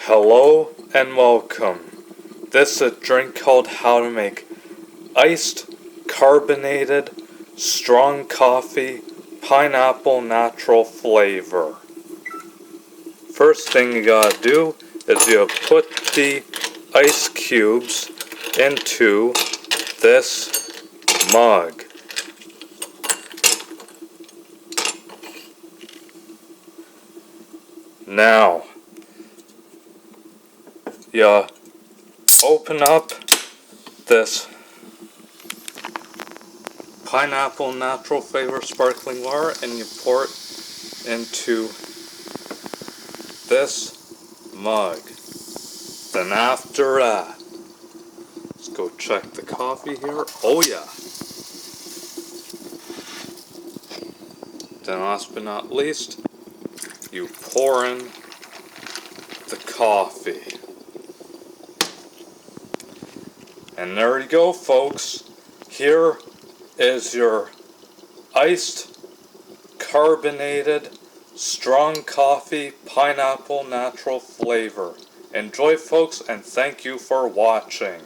Hello and welcome. This is a drink called how to make iced, carbonated, strong coffee, pineapple natural flavor. First thing you gotta do is you put the ice cubes into this mug. Now, you open up this pineapple natural flavor sparkling water and you pour it into this mug. Then after that, let's go check the coffee here. Oh yeah. Then last but not least, you pour in the coffee. And there you go, folks. Here is your iced, carbonated, strong coffee, pineapple natural flavor. Enjoy, folks, and thank you for watching.